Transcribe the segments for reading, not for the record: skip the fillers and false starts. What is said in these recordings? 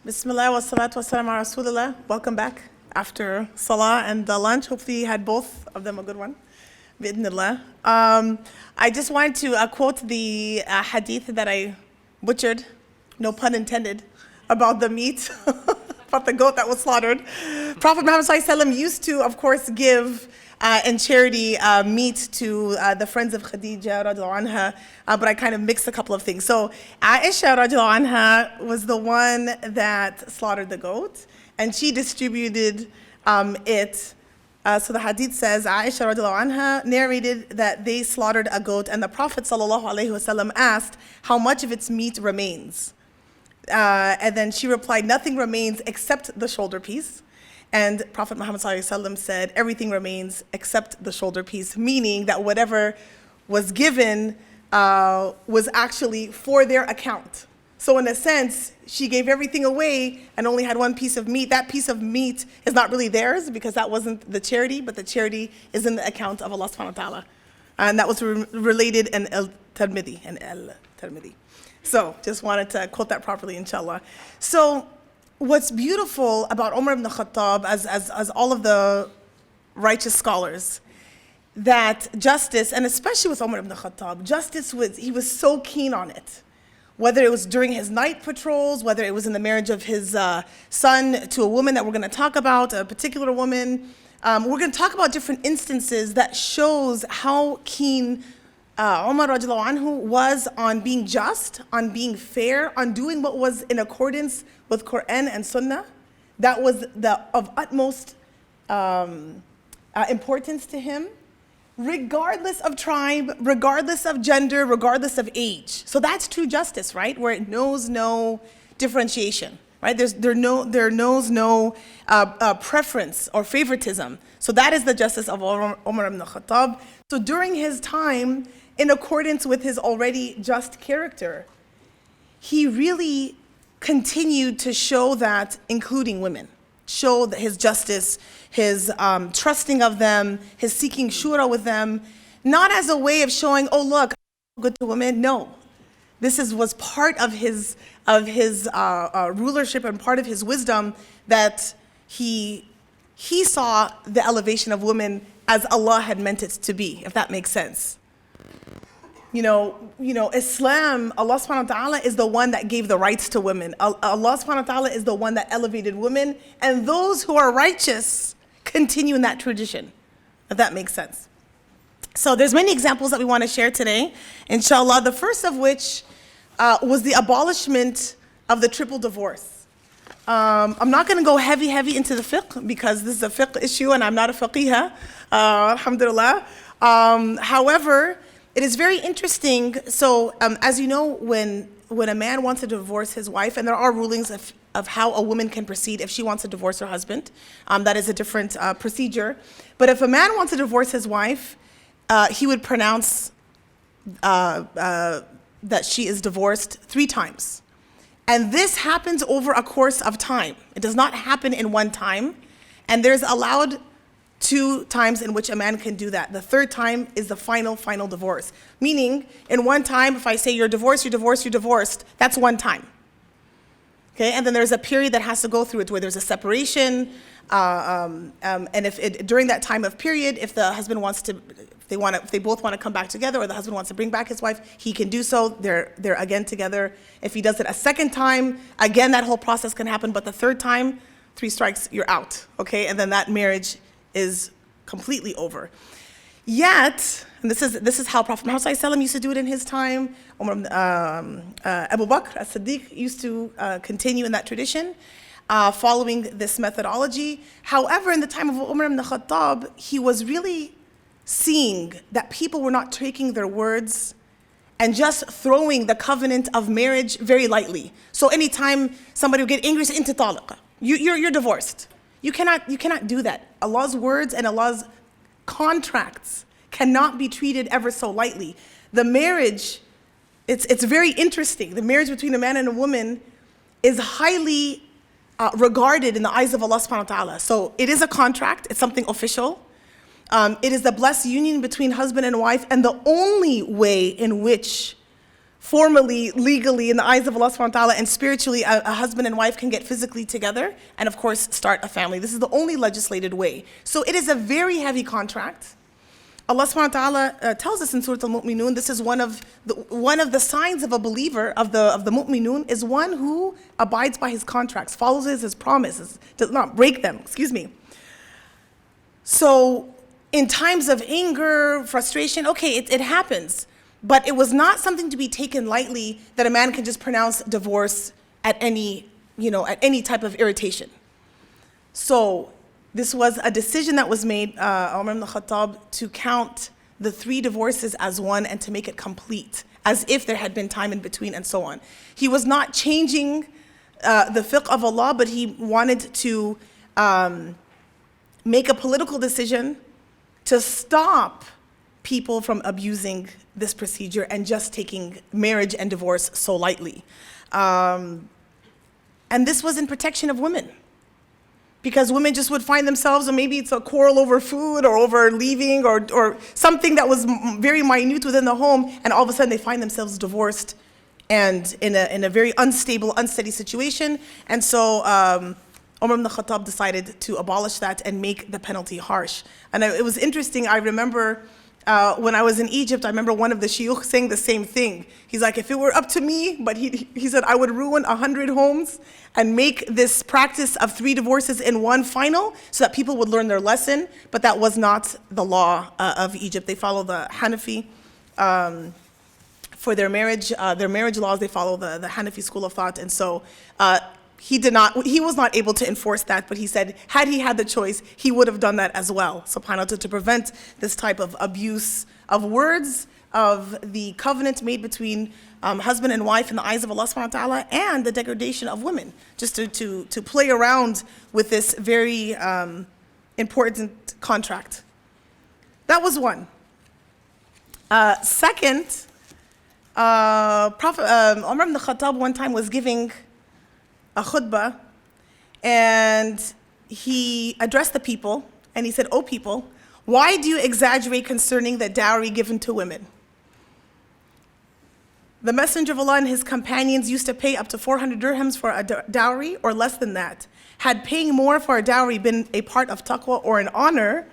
Bismillah wa salatu wa salam ala Rasulullah. Welcome back after Salah and the lunch. Hopefully you had both of them a good one. Bi'idhnillah. I just wanted to quote the hadith that I butchered, no pun intended, about the meat, about the goat that was slaughtered. Prophet Muhammad ﷺ used to, of course, give in charity meat to the friends of Khadija radiallahu anha, but I kind of mixed a couple of things. So Aisha radiallahu anha was the one that slaughtered the goat, and she distributed it. So the hadith says, Aisha radiallahu anha narrated that they slaughtered a goat, and the Prophet sallallahu alaihi wasallam asked how much of its meat remains. And then she replied, nothing remains except the shoulder piece. And Prophet Muhammad ﷺ said, everything remains except the shoulder piece, meaning that whatever was given was actually for their account. So in a sense, she gave everything away and only had one piece of meat. That piece of meat is not really theirs because that wasn't the charity, but the charity is in the account of Allah subhanahu wa ta'ala. And that was related in Al-Tirmidhi. So just wanted to quote that properly, inshallah. So what's beautiful about Omar bin Alkhattab, as all of the righteous scholars, that justice, and especially with Omar bin Alkhattab, justice he was so keen on it. Whether it was during his night patrols, whether it was in the marriage of his son to a woman that we're going to talk about, a particular woman. We're going to talk about different instances that shows how keen Umar radiallahu anhu was on being just, on being fair, on doing what was in accordance with Quran and Sunnah. That was of utmost importance to him, regardless of tribe, regardless of gender, regardless of age. So that's true justice, right? Where it knows no differentiation, right? There knows no preference or favoritism. So that is the justice of Umar ibn Khattab. So during his time, in accordance with his already just character, he really continued to show that, including women, show that his justice, his trusting of them, his seeking shura with them, not as a way of showing, oh look, I'm good to women. No, this was part of his rulership and part of his wisdom, that he saw the elevation of women as Allah had meant it to be, if that makes sense. You know, Islam, Allah subhanahu wa ta'ala is the one that gave the rights to women. Allah subhanahu wa ta'ala is the one that elevated women, and those who are righteous continue in that tradition, if that makes sense. So there's many examples that we want to share today, inshallah. The first of which was the abolishment of the triple divorce. I'm not going to go heavy into the fiqh because this is a fiqh issue and I'm not a faqihah, alhamdulillah. However, it is very interesting. So as you know, when a man wants to divorce his wife, and there are rulings of how a woman can proceed if she wants to divorce her husband, that is a different procedure. But if a man wants to divorce his wife, he would pronounce that she is divorced 3 times. And this happens over a course of time. It does not happen in one time. And there's allowed 2 times in which a man can do that. The 3rd time is the final divorce. Meaning, in one time, if I say you're divorced, that's one time. Okay, and then there's a period that has to go through it where there's a separation, and during that time of period, if the husband wants to, if they both want to come back together, or the husband wants to bring back his wife, he can do so. They're again together. If he does it a 2nd time, again that whole process can happen. But the 3rd time, 3 strikes, you're out. Okay, and then that marriage is completely over. Yet, and this is how Prophet Muhammad ﷺ used to do it in his time. Abu Bakr as-Siddiq used to continue in that tradition, following this methodology. However, in the time of Umar ibn Khattab, he was really seeing that people were not taking their words and just throwing the covenant of marriage very lightly. So anytime somebody would get angry, say, "Inta talaq," you're divorced. You cannot do that. Allah's words and Allah's contracts cannot be treated ever so lightly. The marriage, it's very interesting. The marriage between a man and a woman is highly regarded in the eyes of Allah subhanahu wa ta'ala. So it is a contract, it's something official. It is the blessed union between husband and wife, and the only way in which formally, legally, in the eyes of Allah subhanahu wa ta'ala, and spiritually, a husband and wife can get physically together and, of course, start a family. This is the only legislated way. So it is a very heavy contract. Allah subhanahu wa ta'ala tells us in Surah Al-Mu'minun, this is one of the signs of a believer, of the Mu'minun, is one who abides by his contracts, follows his promises, does not break them, So in times of anger, frustration, okay, it happens. But it was not something to be taken lightly that a man can just pronounce divorce at any type of irritation. So this was a decision that was made, Omar bin Alkhattab, to count the 3 divorces as one and to make it complete, as if there had been time in between and so on. He was not changing the fiqh of Allah, but he wanted to make a political decision to stop people from abusing this procedure and just taking marriage and divorce so lightly. And this was in protection of women, because women just would find themselves, or maybe it's a quarrel over food or over leaving or something that was very minute within the home, and all of a sudden they find themselves divorced and in a very unstable, unsteady situation. And so Umar bin Alkhattab decided to abolish that and make the penalty harsh. And it was interesting, I remember when I was in Egypt, I remember one of the shuyukh saying the same thing. He's like, if it were up to me, but he said, I would ruin 100 homes and make this practice of 3 divorces in one final so that people would learn their lesson. But that was not the law of Egypt. They follow the Hanafi. For their marriage laws, they follow the Hanafi school of thought. And so he was not able to enforce that, but he said, had he had the choice, he would have done that as well, subhanahu wa ta'ala, to prevent this type of abuse of words, of the covenant made between husband and wife in the eyes of Allah subhanahu wa ta'ala, and the degradation of women, just to play around with this very important contract. That was one. Second, Prophet Omar bin Alkhattab one time was giving a khutbah, and he addressed the people, and he said, "O people, why do you exaggerate concerning the dowry given to women? The Messenger of Allah and his companions used to pay up to 400 dirhams for a dowry, or less than that. Had paying more for a dowry been a part of taqwa or an honor,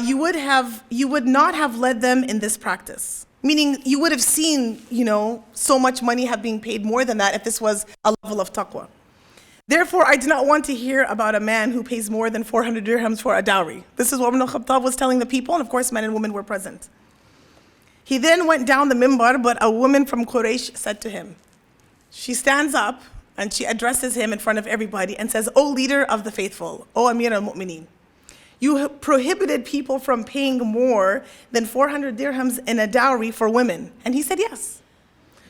you would not have led them in this practice." Meaning, you would have seen, so much money have been paid more than that if this was a level of taqwa. Therefore, I do not want to hear about a man who pays more than 400 dirhams for a dowry. This is what Umar bin Alkhattab was telling the people, and of course, men and women were present. He then went down the mimbar, but a woman from Quraysh said to him, she stands up and she addresses him in front of everybody and says, "O leader of the faithful, O Amir al-Mu'mineen, you prohibited people from paying more than 400 dirhams in a dowry for women." And he said, yes.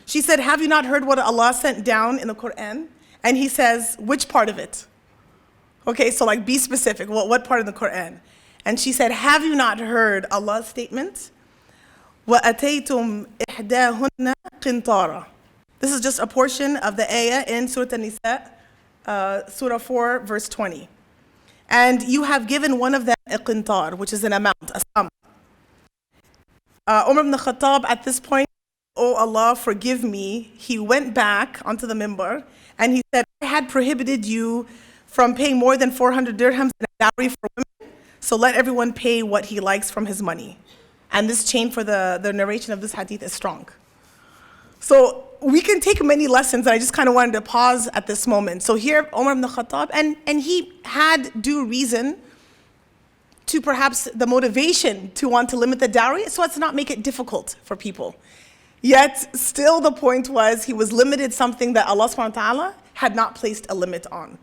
She said, "Have you not heard what Allah sent down in the Quran?" And he says, "Which part of it?" Okay, so be specific. What part of the Quran? And she said, "Have you not heard Allah's statement? وَأَتَيْتُمْ إِحْدَاهُنَّ قِنْطَارًا." This is just a portion of the ayah in Surah An-Nisa, Surah 4, verse 20. "And you have given one of them a qintar," which is an amount, a sum. Umar bin Alkhattab at this point, "Oh Allah, forgive me." He went back onto the mimbar and he said, "I had prohibited you from paying more than 400 dirhams in a dowry for women, so let everyone pay what he likes from his money." And this chain for the narration of this hadith is strong. So we can take many lessons, and I just kind of wanted to pause at this moment. So here, Umar bin Alkhattab, and he had due reason to perhaps the motivation to want to limit the dowry, so as to not make it difficult for people. Yet, still the point was, he was limited something that Allah subhanahu wa ta'ala had not placed a limit on.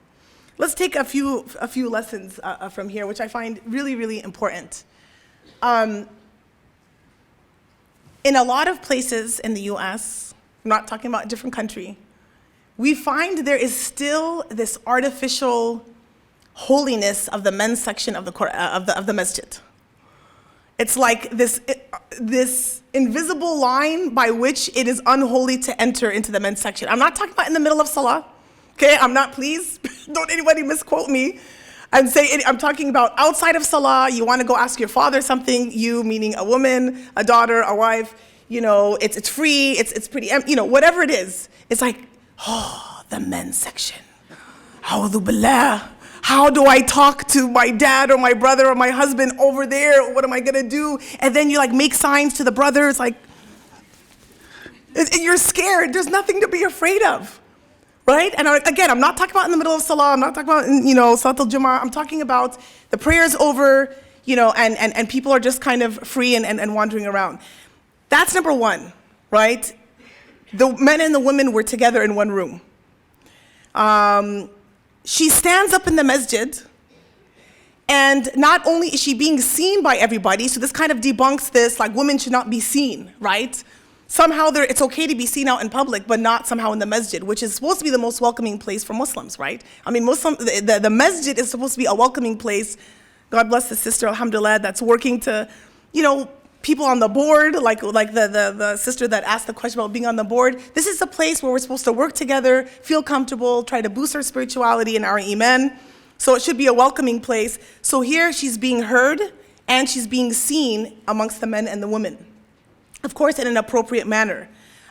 Let's take a few lessons from here, which I find really, really important. In a lot of places in the US, I'm not talking about a different country, we find there is still this artificial holiness of the men's section of the masjid. It's like this invisible line by which it is unholy to enter into the men's section. I'm not talking about in the middle of salah, okay? Please, don't anybody misquote me and say, I'm talking about outside of salah. You want to go ask your father something, you meaning a woman, a daughter, a wife, you know, it's free, it's pretty, you know, whatever it is. It's like, oh, the men's section. A'udhu billah. How do I talk to my dad or my brother or my husband over there? What am I gonna do? And then you like make signs to the brothers, like, you're scared. There's nothing to be afraid of, right? And again, I'm not talking about in the middle of Salah. I'm not talking about, you know, Salat al-Jumu'ah. I'm talking about the prayer's over, you know, and people are just kind of free and wandering around. That's number one, right? The men and the women were together in one room. She stands up in the masjid, and not only is she being seen by everybody, so this kind of debunks this, like women should not be seen, right? Somehow it's okay to be seen out in public, but not somehow in the masjid, which is supposed to be the most welcoming place for Muslims, right? I mean, the masjid is supposed to be a welcoming place. God bless the sister, alhamdulillah, that's working to, you know, people on the board, like the sister that asked the question about being on the board. This is a place where we're supposed to work together, feel comfortable, try to boost our spirituality and our iman. So it should be a welcoming place. So here she's being heard and she's being seen amongst the men and the women. Of course, in an appropriate manner.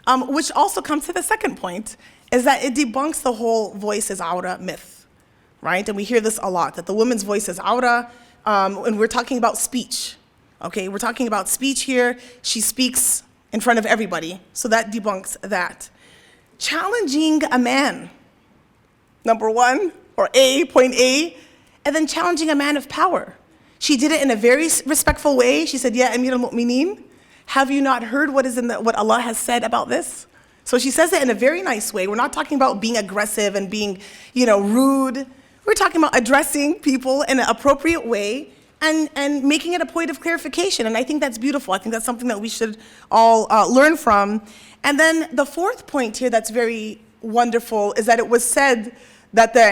Which also comes to the second point, is that it debunks the whole voice is awra myth, right? And we hear this a lot, that the woman's voice is awra, and we're talking about speech. Okay, we're talking about speech here. She speaks in front of everybody, so that debunks that. Challenging a man, number one, or point A, and then challenging a man of power. She did it in a very respectful way. She said, "Ya Amir al-Mu'mineen, have you not heard what Allah has said about this?" So she says it in a very nice way. We're not talking about being aggressive and being, you know, rude. We're talking about addressing people in an appropriate way and making it a point of clarification. And I think that's beautiful. I think that's something that we should all learn from. And then the fourth point here that's very wonderful is that it was said that the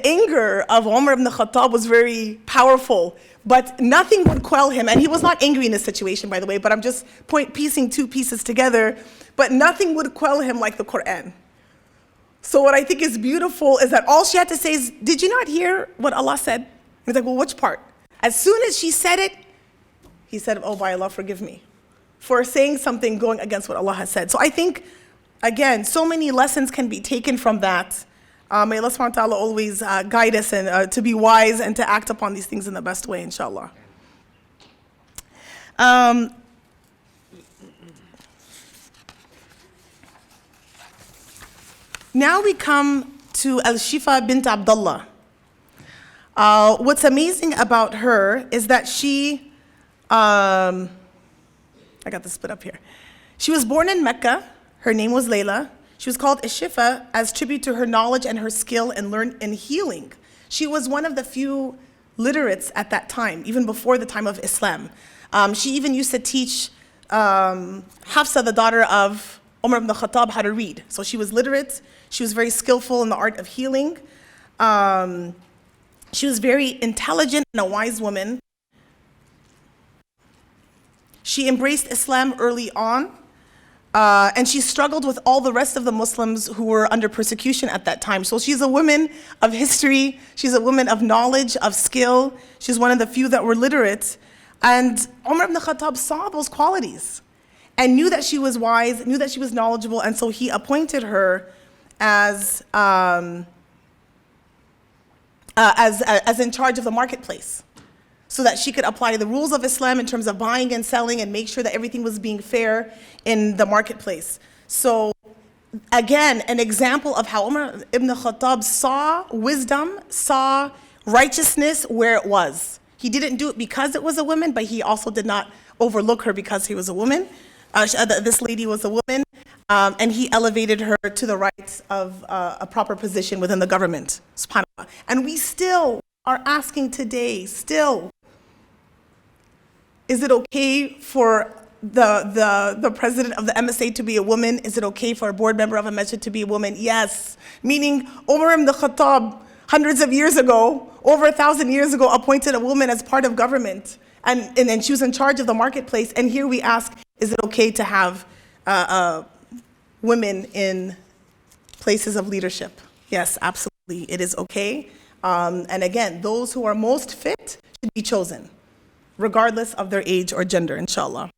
anger of Umar bin Alkhattab was very powerful, but nothing would quell him. And he was not angry in this situation, by the way, but I'm just piecing two pieces together. But nothing would quell him like the Quran. So what I think is beautiful is that all she had to say is, "Did you not hear what Allah said?" He's like, "Well, which part?" As soon as she said it, he said, "Oh, by Allah, forgive me for saying something going against what Allah has said." So I think, again, so many lessons can be taken from that. May Allah subhanahu wa ta'ala always guide us and to be wise and to act upon these things in the best way, inshallah. Now we come to Al-Shifa bint Abdullah. What's amazing about her is that she, I got this split up here. She was born in Mecca. Her name was Layla. She was called Shifa as tribute to her knowledge and her skill in healing. She was one of the few literates at that time, even before the time of Islam. She even used to teach Hafsa, the daughter of Omar bin Alkhattab, how to read. So she was literate. She was very skillful in the art of healing. She was very intelligent and a wise woman. She embraced Islam early on, and she struggled with all the rest of the Muslims who were under persecution at that time. So she's a woman of history. She's a woman of knowledge, of skill. She's one of the few that were literate. And Umar ibn Khattab saw those qualities and knew that she was wise, knew that she was knowledgeable, and so he appointed her as in charge of the marketplace, so that she could apply the rules of Islam in terms of buying and selling and make sure that everything was being fair in the marketplace. So again, an example of how Umar ibn Khattab saw wisdom, saw righteousness where it was. He didn't do it because it was a woman, but he also did not overlook her because he was a woman. This lady was a woman, and he elevated her to the rights of a proper position within the government, subhanAllah. And we still are asking today, is it okay for the president of the MSA to be a woman? Is it okay for a board member of a masjid to be a woman? Yes. Meaning Umar ibn Khattab, hundreds of years ago, over 1,000 years ago, appointed a woman as part of government. And then she was in charge of the marketplace. And here we ask, is it okay to have women in places of leadership? Yes, absolutely, it is okay. And again, those who are most fit should be chosen, regardless of their age or gender, inshallah.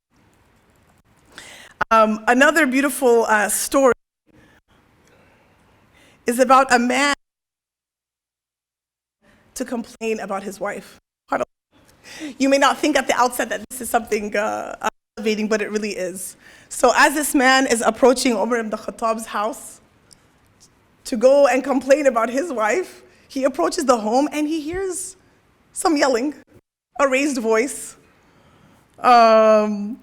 Another beautiful story is about a man to complain about his wife. You may not think at the outset that this is something elevating, but it really is. So as this man is approaching Umar bin Alkhattab's house to go and complain about his wife, he approaches the home and he hears some yelling, a raised voice. His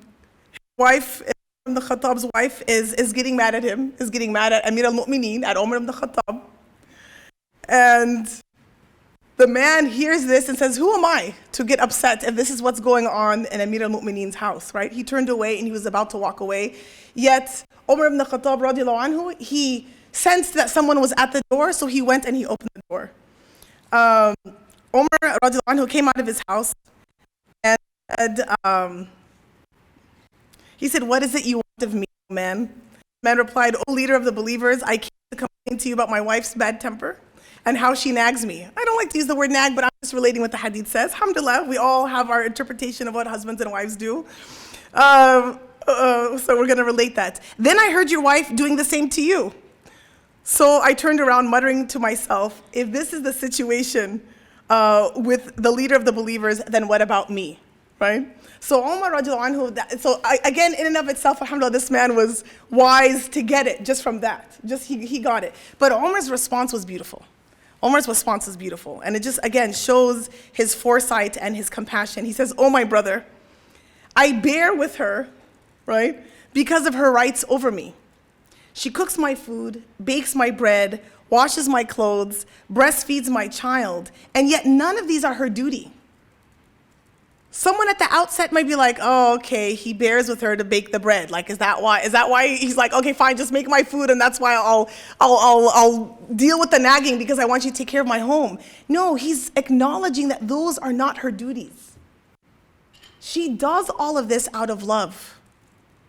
wife, Umar bin Alkhattab's wife, is getting mad at him, is getting mad at Amir al-Mu'mineen, at Umar bin Alkhattab. And the man hears this and says, who am I to get upset if this is what's going on in Amir al-Mu'mineen's house, right? He turned away and he was about to walk away. Yet, Umar ibn Khattab radiallahu anhu, he sensed that someone was at the door, so he went and he opened the door. Umar radiallahu anhu came out of his house and said, what is it you want of me, man? The man replied, O leader of the believers, I came to complain to you about my wife's bad temper and how she nags me. I don't like to use the word nag, but I'm just relating what the hadith says. Alhamdulillah, we all have our interpretation of what husbands and wives do. So we're going to relate that. Then I heard your wife doing the same to you. So I turned around muttering to myself, if this is the situation with the leader of the believers, then what about me, right? So Umar radiallahu anhu, again, in and of itself, alhamdulillah, this man was wise to get it just from that. Just he got it. But Umar's response was beautiful. Umar's response is beautiful, and it just, again, shows his foresight and his compassion. He says, oh, my brother, I bear with her, right, because of her rights over me. She cooks my food, bakes my bread, washes my clothes, breastfeeds my child, and yet none of these are her duty. Someone at the outset might be like, oh, okay, he bears with her to bake the bread. Like, is that why he's like, okay, fine, just make my food, and that's why I'll deal with the nagging because I want you to take care of my home. No, he's acknowledging that those are not her duties. She does all of this out of love,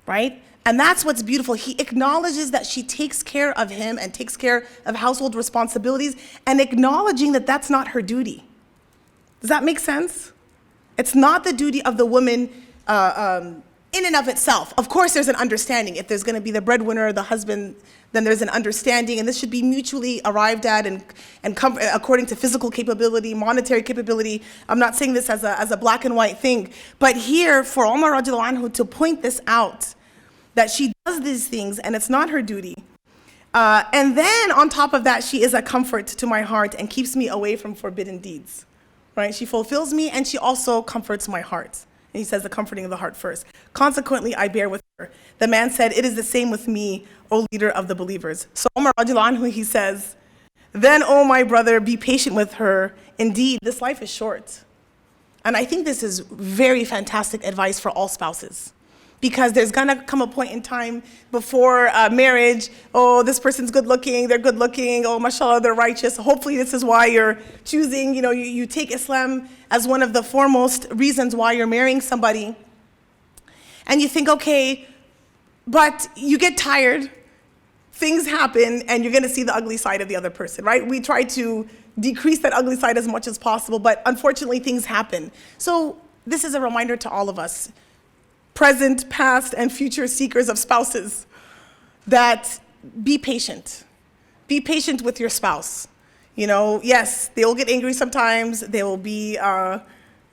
right? And that's what's beautiful. He acknowledges that she takes care of him and takes care of household responsibilities, and acknowledging that that's not her duty. Does that make sense? It's not the duty of the woman in and of itself. Of course, there's an understanding. If there's going to be the breadwinner, the husband, then there's an understanding, and this should be mutually arrived at and according to physical capability, monetary capability. I'm not saying this as a black and white thing, but here for Umar radiallahu anhu to point this out, that she does these things and it's not her duty. And then on top of that, she is a comfort to my heart and keeps me away from forbidden deeds. Right? She fulfills me and she also comforts my heart. And he says the comforting of the heart first. Consequently, I bear with her. The man said, it is the same with me, O leader of the believers. So Umar radiallahu anhu, he says, then, O my brother, be patient with her. Indeed, this life is short. And I think this is very fantastic advice for all spouses. Because there's gonna come a point in time before marriage, oh, this person's good looking, they're good looking, oh, mashallah, they're righteous. Hopefully this is why you're choosing, you take Islam as one of the foremost reasons why you're marrying somebody. And you think, okay, but you get tired, things happen, and you're gonna see the ugly side of the other person, right? We try to decrease that ugly side as much as possible, but unfortunately things happen. So this is a reminder to all of us, present, past, and future seekers of spouses, that be patient. Be patient with your spouse. Yes, they will get angry sometimes. There will be,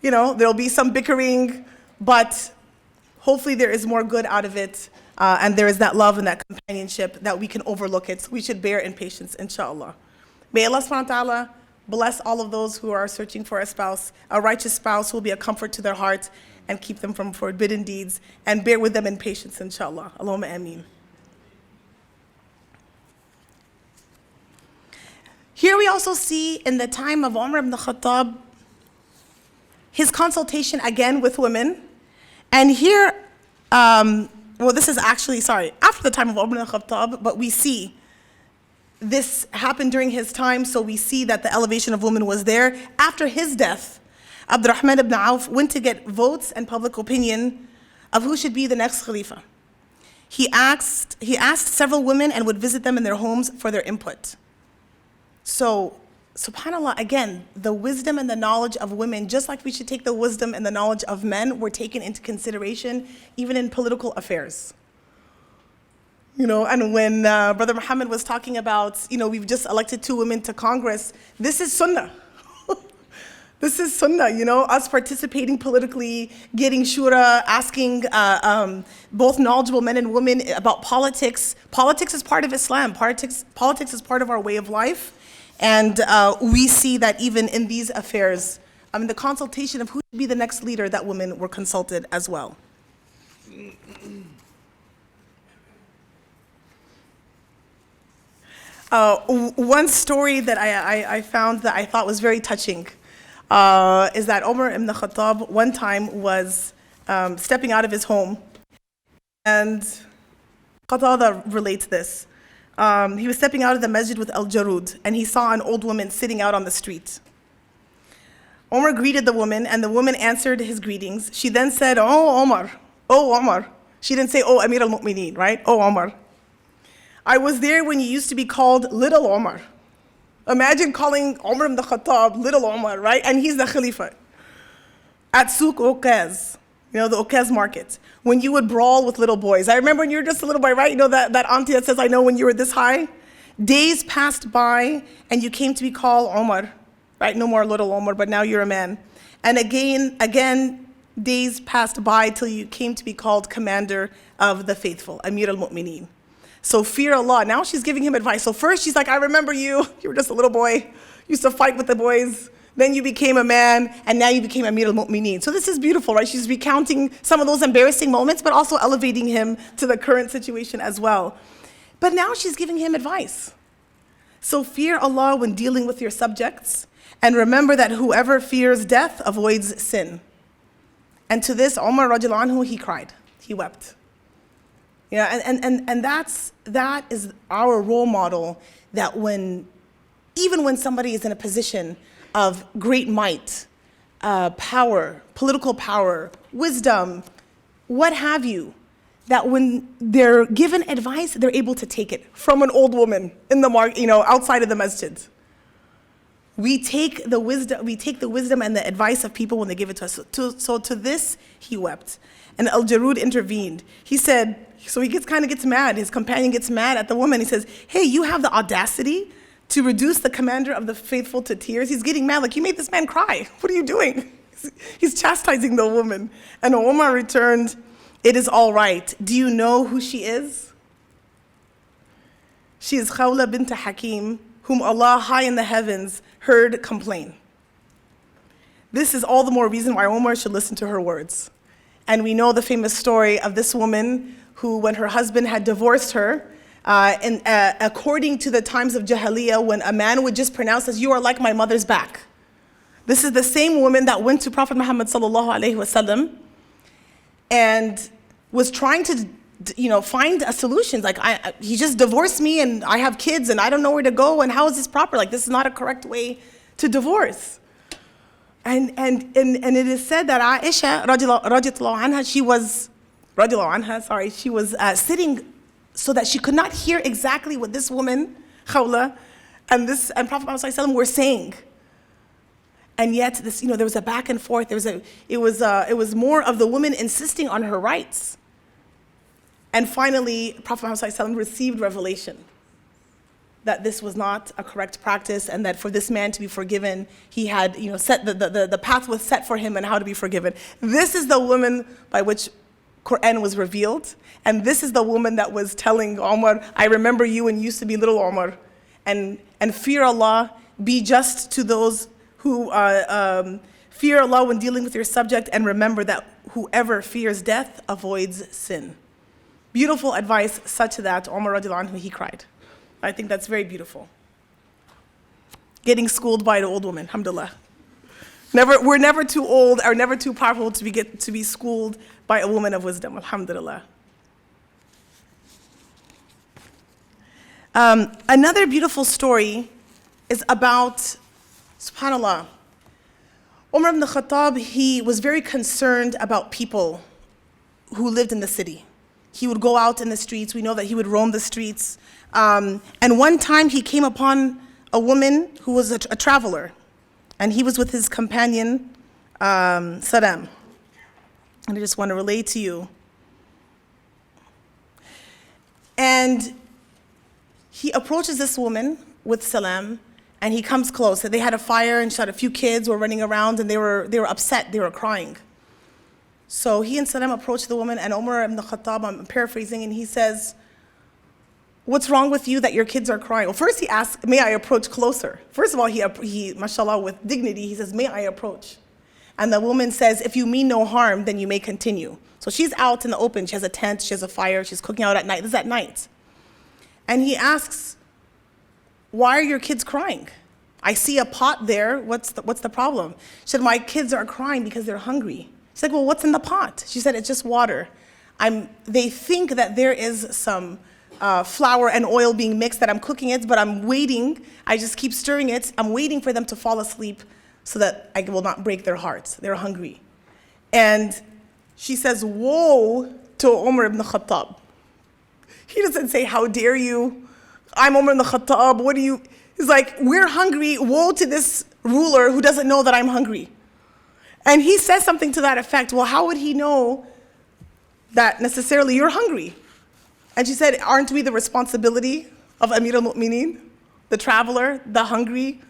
there'll be some bickering, but hopefully there is more good out of it, and there is that love and that companionship that we can overlook it. So we should bear in patience, inshallah. May Allah subhanahu wa ta'ala bless all of those who are searching for a spouse, a righteous spouse who will be a comfort to their heart and keep them from forbidden deeds, and bear with them in patience, inshallah. Allahumma ameen. Here we also see in the time of Umar ibn Khattab, his consultation again with women. And here, this is actually, after the time of Umar ibn Khattab, but we see this happened during his time, so we see that the elevation of women was there. After his death, Abdurrahman ibn Auf went to get votes and public opinion of who should be the next Khalifa. He asked several women and would visit them in their homes for their input. So, subhanAllah, again, the wisdom and the knowledge of women, just like we should take the wisdom and the knowledge of men, were taken into consideration even in political affairs. And when Brother Muhammad was talking about, we've just elected 2 women to Congress, this is sunnah. This is sunnah, us participating politically, getting shura, asking both knowledgeable men and women about politics. Politics is part of Islam. Politics is part of our way of life. And we see that even in these affairs, the consultation of who should be the next leader, that women were consulted as well. One story that I found that I thought was very touching is that Omar bin Alkhattab one time was stepping out of his home, and Qatada relates this. He was stepping out of the masjid with Al-Jarud, and he saw an old woman sitting out on the street. Omar greeted the woman, and the woman answered his greetings. She then said, "Oh, Omar, oh, Omar." She didn't say, "Oh, Amir al-Mu'mineen," right? "Oh, Omar. I was there when you used to be called Little Omar." Imagine calling Omar ibn Khattab Little Omar, right? And he's the Khalifa. At Souk Okaz, the Okaz market, when you would brawl with little boys. I remember when you were just a little boy, right? That auntie that says, "I know when you were this high." Days passed by, and you came to be called Omar, right? No more Little Omar, but now you're a man. And again, days passed by till you came to be called Commander of the Faithful, Amir al-Mu'mineen. So fear Allah. Now she's giving him advice. So first she's like, "I remember you. You were just a little boy. You used to fight with the boys. Then you became a man, and now you became Amir al-Mu'mineen." So this is beautiful, right? She's recounting some of those embarrassing moments, but also elevating him to the current situation as well. But now she's giving him advice. So fear Allah when dealing with your subjects, and remember that whoever fears death avoids sin. And to this, Umar radiallahu anhu, he cried. He wept. And that is our role model, that even when somebody is in a position of great might, power, political power, wisdom, what have you, that when they're given advice, they're able to take it from an old woman in the market, outside of the masjid. We take the wisdom and the advice of people when they give it to us. So to this, he wept. And Al-Jarud intervened. He said, so he kind of gets mad. His companion gets mad at the woman. He says, "Hey, you have the audacity to reduce the commander of the faithful to tears?" He's getting mad, like, "You made this man cry. What are you doing?" He's chastising the woman. And Omar returned, "It is all right. Do you know who she is? She is Khawla bint Hakim, whom Allah high in the heavens heard complain." This is all the more reason why Omar should listen to her words. And we know the famous story of this woman who, when her husband had divorced her, according to the times of Jahiliyyah, when a man would just pronounce as, "You are like my mother's back." This is the same woman that went to Prophet Muhammad sallallahu alaihi wasallam and was trying to find a solution. Like, he just divorced me and I have kids and I don't know where to go, and how is this proper? Like, this is not a correct way to divorce. And it is said that Aisha radiallahu anha, she was sitting so that she could not hear exactly what this woman, Khawla, and Prophet Muhammad sallallahu alaihi wasallam were saying. And yet, there was a back and forth. It was more of the woman insisting on her rights. And finally, Prophet Muhammad sallallahu alaihi wasallam received revelation that this was not a correct practice, and that for this man to be forgiven, he had, set the path was set for him and how to be forgiven. This is the woman by which Quran was revealed, and this is the woman that was telling Omar, "I remember you when you used to be little Omar," and fear Allah, be just to those who fear Allah when dealing with your subject, and remember that whoever fears death avoids sin. Beautiful advice, such that Umar radiallahu anhu, he cried. I think that's very beautiful. Getting schooled by an old woman, alhamdulillah. We're never too old or never too powerful to be schooled by a woman of wisdom, alhamdulillah. Another beautiful story is about, subhanAllah, Umar bin Alkhattab, he was very concerned about people who lived in the city. He would go out in the streets. We know that he would roam the streets. And one time he came upon a woman who was a traveler, and he was with his companion, Saddam. And I just want to relate to you. And And he approaches this woman with salam, and he comes close. They had a fire, and she had a few kids were running around, and they were upset, they were crying. So he and Salam approached the woman, and Umar bin Alkhattab, I'm paraphrasing, and he says, what's wrong with you that your kids are crying? Well, first he asks, may I approach closer? First of all, he mashallah, with dignity, he says, may I approach? And the woman says, if you mean no harm, then you may continue. So she's out in the open, she has a tent, she has a fire, she's cooking out at night, this is at night. And he asks, why are your kids crying? I see a pot there, what's the problem? She said, my kids are crying because they're hungry. She's like, well, what's in the pot? She said, it's just water. They think that there is some flour and oil being mixed, that I'm cooking it, but I'm waiting. I just keep stirring it. I'm waiting for them to fall asleep so that I will not break their hearts. They're hungry. And she says, woe to Umar ibn Khattab. He doesn't say, how dare you? I'm Umar ibn Khattab, what do you? He's like, we're hungry, woe to this ruler who doesn't know that I'm hungry. And he says something to that effect. Well, how would he know that necessarily you're hungry? And she said, aren't we the responsibility of Amir al-Mu'mineen, the traveler, the hungry?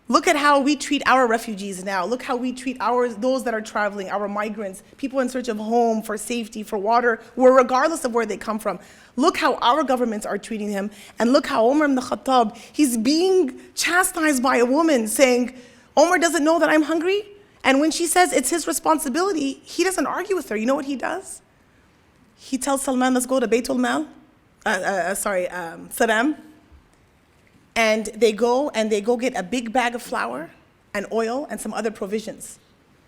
Look at how we treat our refugees now. Look how we treat those that are traveling, our migrants, people in search of home, for safety, for water, regardless of where they come from. Look how our governments are treating him. And look how Umar ibn Khattab, he's being chastised by a woman saying, Umar doesn't know that I'm hungry? And when she says it's his responsibility, he doesn't argue with her. You know what he does? He tells Salman, let's go to Baytul Mal, Salam. And they go get a big bag of flour and oil and some other provisions.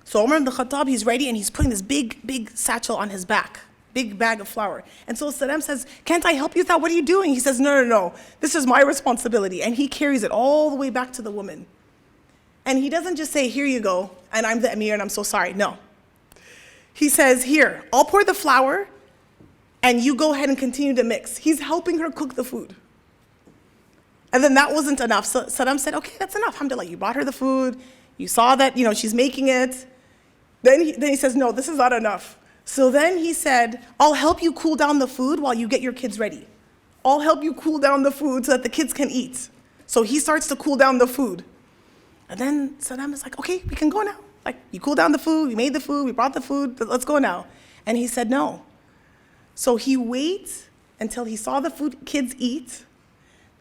So Umar ibn Khattab, he's ready, and he's putting this big satchel on his back, big bag of flour. And so Salam says, can't I help you with that? What are you doing? He says, no, this is my responsibility. And he carries it all the way back to the woman. And he doesn't just say, here you go, and I'm the Emir and I'm so sorry. No. He says, here, I'll pour the flour and you go ahead and continue to mix. He's helping her cook the food. And then that wasn't enough. So Saddam said, okay, that's enough. Alhamdulillah, you brought her the food. You saw that, she's making it. Then he says, no, this is not enough. So then he said, I'll help you cool down the food while you get your kids ready. I'll help you cool down the food so that the kids can eat. So he starts to cool down the food. And then Saddam is like, okay, we can go now. Like, you cool down the food, we made the food, we brought the food, let's go now. And he said no. So he waits until he saw the food kids eat,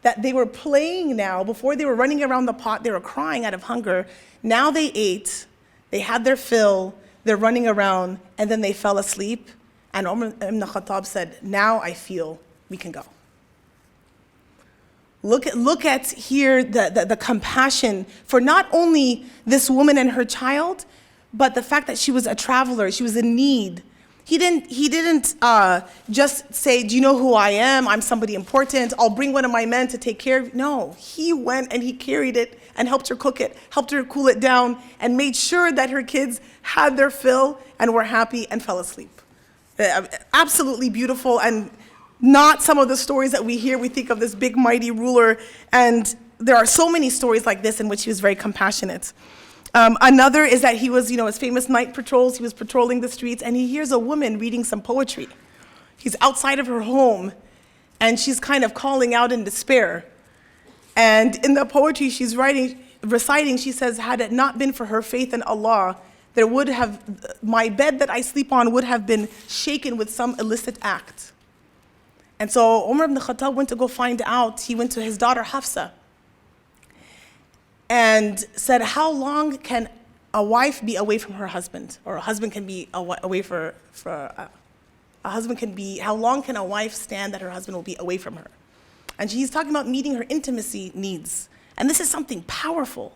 that they were playing now. Before they were running around the pot, they were crying out of hunger. Now they ate, they had their fill, they're running around, and then they fell asleep. And Umar ibn Khattab said, now I feel we can go. Look at here the compassion for not only this woman and her child, but the fact that she was a traveler, she was in need. He didn't just say, do you know who I am? I'm somebody important. I'll bring one of my men to take care of you. No, he went and he carried it and helped her cook it, helped her cool it down, and made sure that her kids had their fill and were happy and fell asleep. Absolutely beautiful, and not some of the stories that we hear. We think of this big, mighty ruler, and there are so many stories like this in which he was very compassionate. Another is that he was, his famous night patrols, he was patrolling the streets, and he hears a woman reading some poetry. He's outside of her home, and she's kind of calling out in despair. And in the poetry she's reciting, she says, had it not been for her faith in Allah, my bed that I sleep on would have been shaken with some illicit act. And so Umar ibn Khattab went to go find out. He went to his daughter Hafsa and said, how long can a wife be away from her husband? Or a husband can be away how long can a wife stand that her husband will be away from her? And he's talking about meeting her intimacy needs. And this is something powerful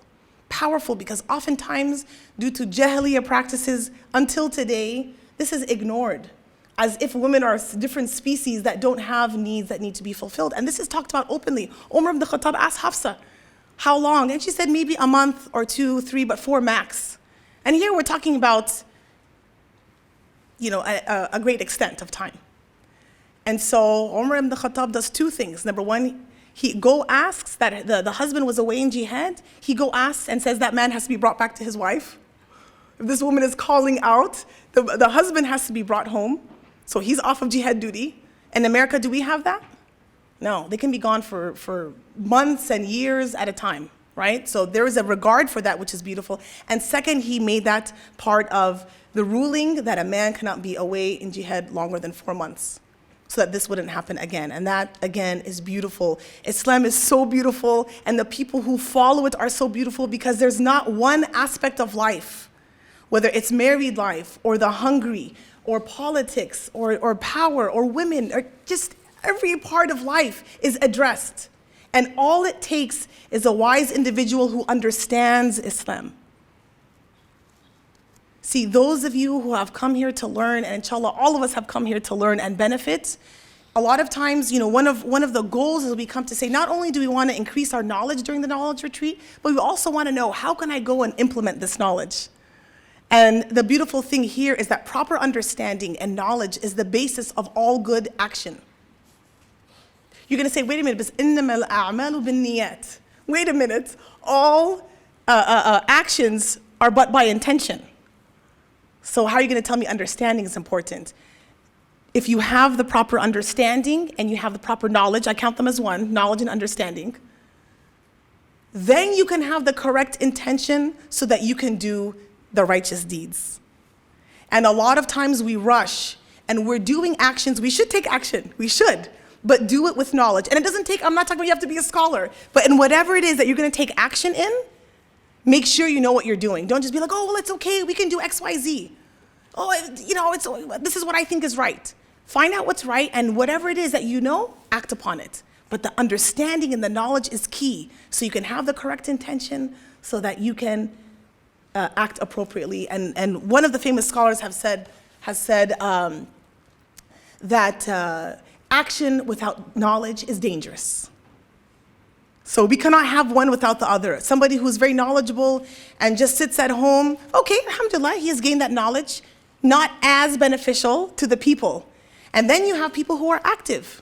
because oftentimes due to Jahiliyyah practices until today, this is ignored, as if women are different species that don't have needs that need to be fulfilled. And this is talked about openly. Umar ibn Khattab asked Hafsa, how long? And she said maybe a month or 2, 3, but 4 max. And here we're talking about, a great extent of time. And so Umar ibn Khattab does 2 things. Number 1, he asks that the husband was away in jihad. He asks and says that man has to be brought back to his wife. If this woman is calling out, the husband has to be brought home. So he's off of jihad duty, In America, do we have that? No, they can be gone for months and years at a time, right? So there is a regard for that, which is beautiful. And second, he made that part of the ruling that a man cannot be away in jihad longer than 4 months, so that this wouldn't happen again. And that, again, is beautiful. Islam is so beautiful, and the people who follow it are so beautiful, because there's not one aspect of life, whether it's married life, or the hungry, or politics, or power, or women, or just every part of life is addressed. And all it takes is a wise individual who understands Islam. See, those of you who have come here to learn, and inshallah, all of us have come here to learn and benefit, a lot of times, one of the goals is we come to say, not only do we want to increase our knowledge during the knowledge retreat, but we also want to know, how can I go and implement this knowledge? And the beautiful thing here is that proper understanding and knowledge is the basis of all good action. You're going to say, wait a minute, but إِنَّمَا الْأَعْمَالُ بِالنِّيَّاتِ. Wait a minute, all actions are but by intention. So how are you going to tell me understanding is important? If you have the proper understanding and you have the proper knowledge, I count them as one, knowledge and understanding, then you can have the correct intention so that you can do the righteous deeds. And a lot of times we rush and we're doing actions. We should take action, we should, but do it with knowledge. And it doesn't take, I'm not talking about you have to be a scholar, but in whatever it is that you're going to take action in, make sure you know what you're doing. Don't just be like, oh, well, it's okay, we can do X, Y, Z. Oh, this is what I think is right. Find out what's right, and whatever it is that you know, act upon it. But the understanding and the knowledge is key, so you can have the correct intention so that you can act appropriately. And one of the famous scholars has said that action without knowledge is dangerous. So we cannot have one without the other. Somebody who's very knowledgeable and just sits at home, okay, alhamdulillah, he has gained that knowledge, not as beneficial to the people. And then you have people who are active,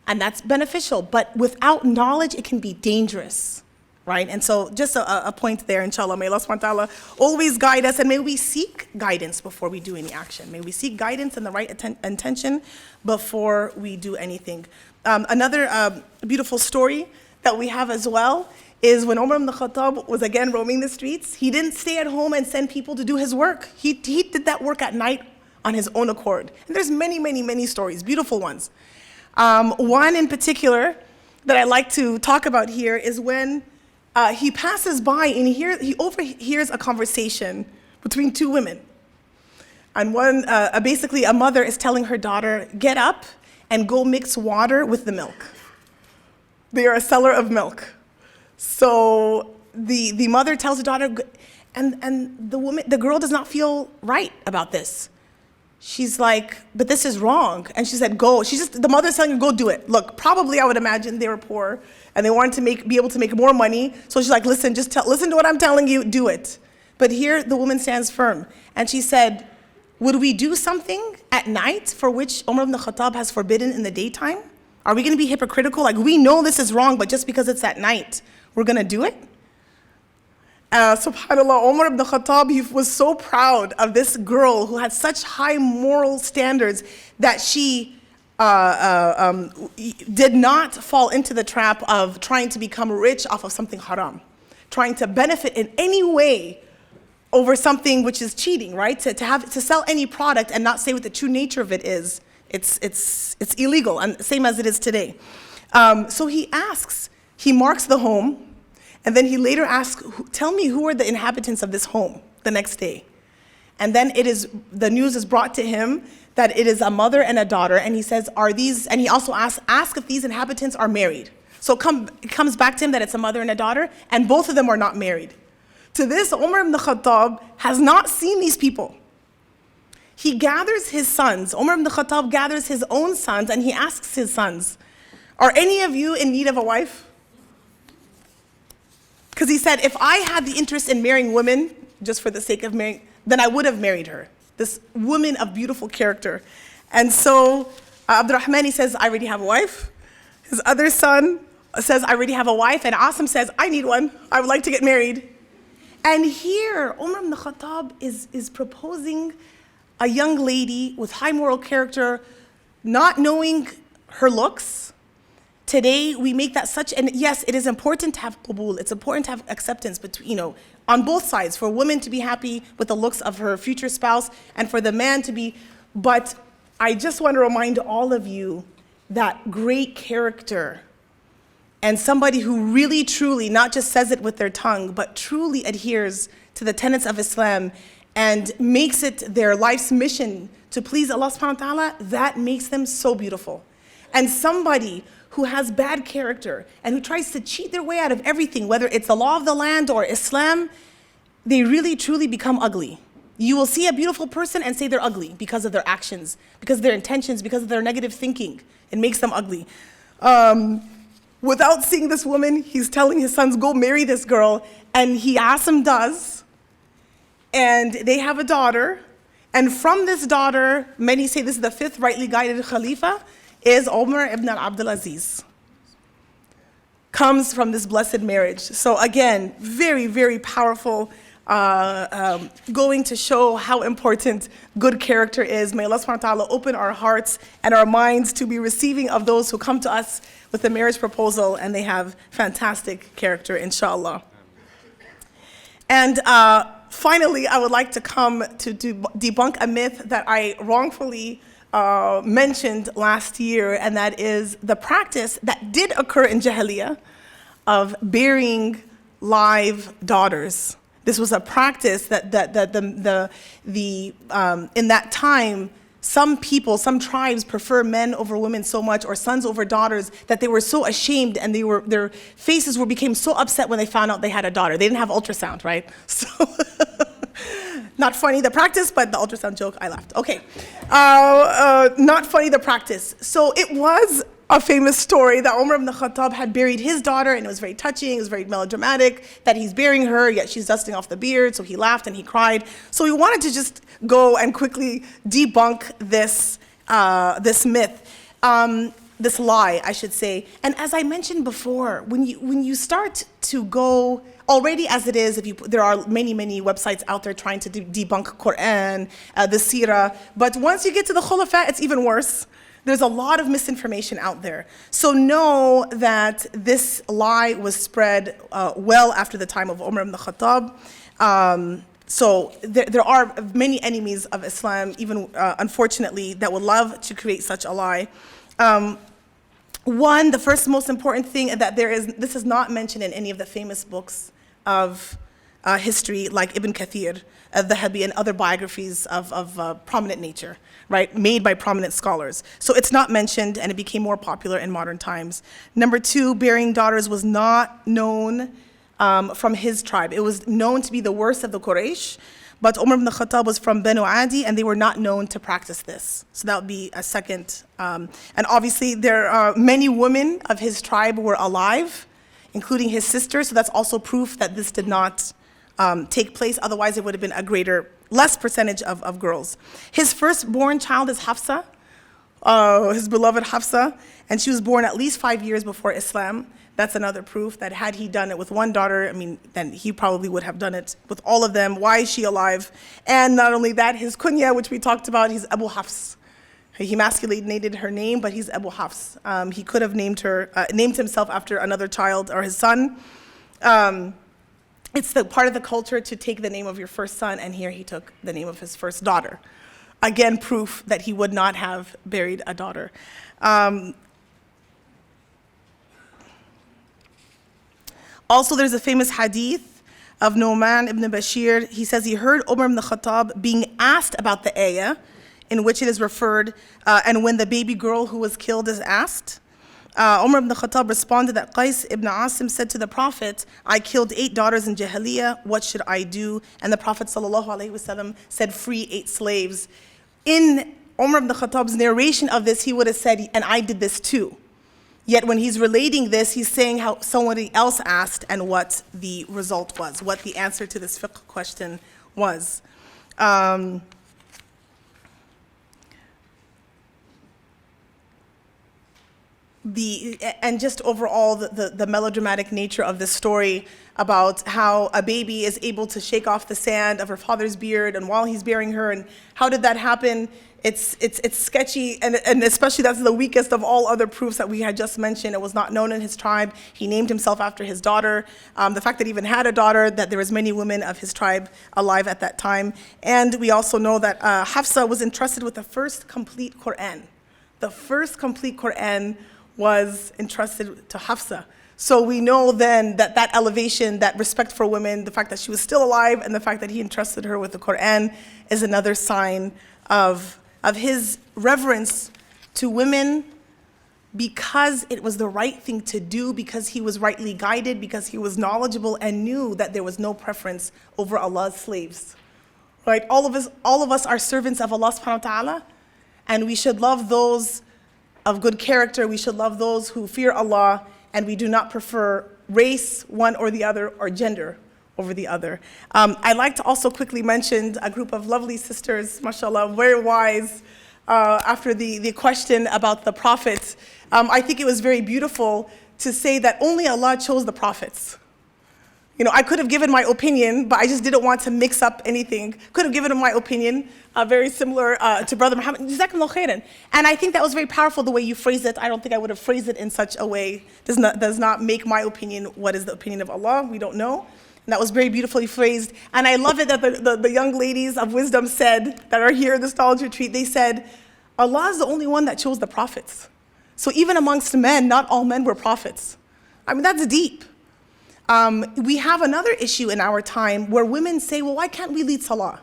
and that's beneficial. But without knowledge, it can be dangerous, right? And so just a point there, inshallah. May Allah subhanahu wa ta'ala always guide us, and may we seek guidance before we do any action. May we seek guidance and the right intention before we do anything. Another beautiful story that we have as well is when Umar bin Alkhattab was again roaming the streets, he didn't stay at home and send people to do his work. He did that work at night on his own accord. And there's many, many, many stories, beautiful ones. One in particular that I like to talk about here is when he passes by and he overhears a conversation between two women. And one, basically a mother is telling her daughter, get up and go mix water with the milk. They are a seller of milk. So the mother tells the daughter, and the girl does not feel right about this. She's like, but this is wrong. And she said, go. The mother's telling her, go do it. Look, probably I would imagine they were poor and they wanted to be able to make more money. So she's like, listen, listen to what I'm telling you, do it. But here the woman stands firm. And she said, would we do something at night for which Umar bin Alkhattab has forbidden in the daytime? Are we going to be hypocritical? Like, we know this is wrong, but just because it's at night, we're going to do it? SubhanAllah, Umar bin Alkhattab, he was so proud of this girl who had such high moral standards that she did not fall into the trap of trying to become rich off of something haram, trying to benefit in any way over something which is cheating, right? To sell any product and not say what the true nature of it is. It's illegal, and same as it is today. So he marks the home, and then he later asks, tell me who are the inhabitants of this home the next day. And then the news is brought to him that it is a mother and a daughter, and he says, and he also asks if these inhabitants are married. So it comes back to him that it's a mother and a daughter, and both of them are not married. To this, Umar bin Alkhattab has not seen these people. He gathers his sons. Umar bin Alkhattab gathers his own sons, and he asks his sons, are any of you in need of a wife? Because he said, if I had the interest in marrying women, just for the sake of marrying, then I would have married her, this woman of beautiful character. And so Abdurrahman, he says, I already have a wife. His other son says, I already have a wife. And Asim says, I need one. I would like to get married. And here, Umar bin Alkhattab is proposing a young lady with high moral character, not knowing her looks, today we make that such, and yes, it is important to have qubul, it's important to have acceptance between, on both sides, for a woman to be happy with the looks of her future spouse and for the man to be, but I just want to remind all of you that great character and somebody who really truly, not just says it with their tongue, but truly adheres to the tenets of Islam and makes it their life's mission to please Allah subhanahu wa ta'ala, that makes them so beautiful. And somebody who has bad character and who tries to cheat their way out of everything, whether it's the law of the land or Islam, they really truly become ugly. You will see a beautiful person and say they're ugly because of their actions, because of their intentions, because of their negative thinking. It makes them ugly. Without seeing this woman, he's telling his sons, go marry this girl, and he Asim does, and they have a daughter, and from this daughter, many say this is the 5th rightly guided Khalifa, is Umar ibn Abdul Aziz. Comes from this blessed marriage. So again, very, very powerful, going to show how important good character is. May Allah subhanahu wa ta'ala open our hearts and our minds to be receiving of those who come to us with a marriage proposal and they have fantastic character, inshallah. And finally, I would like to come to debunk a myth that I wrongfully mentioned last year, and that is the practice that did occur in Jahiliyyah of burying live daughters. This was a practice that in that time, some people, some tribes prefer men over women so much, or sons over daughters, that they were so ashamed and their faces became so upset when they found out they had a daughter. They didn't have ultrasound, right? So, not funny the practice, but the ultrasound joke, I laughed. Okay, not funny the practice. So it was a famous story that Omar bin Alkhattab had buried his daughter, and it was very touching, it was very melodramatic, that he's burying her, yet she's dusting off the beard, so he laughed and he cried. So we wanted to just go and quickly debunk this, this myth, this lie, I should say. And as I mentioned before, when you start to go, already as it is, there are many, many websites out there trying to debunk Quran, the Seerah, but once you get to the Khulafa, it's even worse. There's a lot of misinformation out there. So know that this lie was spread well after the time of Umar ibn Khattab. So there are many enemies of Islam, even unfortunately, that would love to create such a lie. One, the first most important thing that this is not mentioned in any of the famous books of history, like Ibn Kathir, al-Dhahabi, and other biographies of prominent nature, right, made by prominent scholars. So it's not mentioned, and it became more popular in modern times. Number two, burying daughters was not known from his tribe. It was known to be the worst of the Quraysh, but Umar ibn Khattab was from Banu Adi, and they were not known to practice this. So that would be a second. And obviously, there are many women of his tribe were alive, including his sister, so that's also proof that this did not take place. Otherwise, it would have been less percentage of girls. His firstborn child is Hafsa, his beloved Hafsa, and she was born at least 5 years before Islam. That's another proof that had he done it with one daughter, I mean, then he probably would have done it with all of them. Why is she alive? And not only that, his kunya, which we talked about, he's Abu Hafs. He emasculated her name, but he's Abu Hafs. He could have named himself after another child or his son. It's the part of the culture to take the name of your first son, and here he took the name of his first daughter. Again, proof that he would not have buried a daughter. Also, there's a famous hadith of Nu'man ibn Bashir. He says he heard Umar ibn Khattab being asked about the ayah, in which it is referred, and when the baby girl who was killed is asked. Umar ibn Khattab responded that Qais ibn Asim said to the Prophet, I killed 8 daughters in Jahiliyyah, what should I do? And the Prophet ﷺ said, free 8 slaves. In Umar ibn Khattab's narration of this, he would have said, and I did this too. Yet when he's relating this, he's saying how somebody else asked and what the result was, what the answer to this fiqh question was. and just overall the melodramatic nature of this story about how a baby is able to shake off the sand of her father's beard and while he's bearing her, and how did that happen? It's sketchy, and especially that's the weakest of all other proofs that we had just mentioned. It was not known in his tribe. He named himself after his daughter. The fact that he even had a daughter, that there was many women of his tribe alive at that time. And we also know that Hafsa was entrusted with the first complete Quran. The first complete Quran was entrusted to Hafsa. So we know then that that elevation, that respect for women, the fact that she was still alive, and the fact that he entrusted her with the Quran is another sign of his reverence to women, because it was the right thing to do, because he was rightly guided, because he was knowledgeable and knew that there was no preference over Allah's slaves. Right? All of us are servants of Allah subhanahu wa ta'ala, and we should love those of good character, we should love those who fear Allah, and we do not prefer race, one or the other, or gender over the other. I'd like to also quickly mention a group of lovely sisters, mashallah, very wise, after the question about the prophets. I think it was very beautiful to say that only Allah chose the prophets. You know, I could have given my opinion, but I just didn't want to mix up anything. Could have given my opinion, very similar to Brother Muhammad. Jazakumullah khairan. And I think that was very powerful the way you phrased it. I don't think I would have phrased it in such a way. Does not make my opinion what is the opinion of Allah. We don't know. And that was very beautifully phrased. And I love it that the young ladies of wisdom said, that are here in this knowledge retreat, they said, Allah is the only one that chose the prophets. So even amongst men, not all men were prophets. I mean, that's deep. We have another issue in our time where women say, well, why can't we lead salah?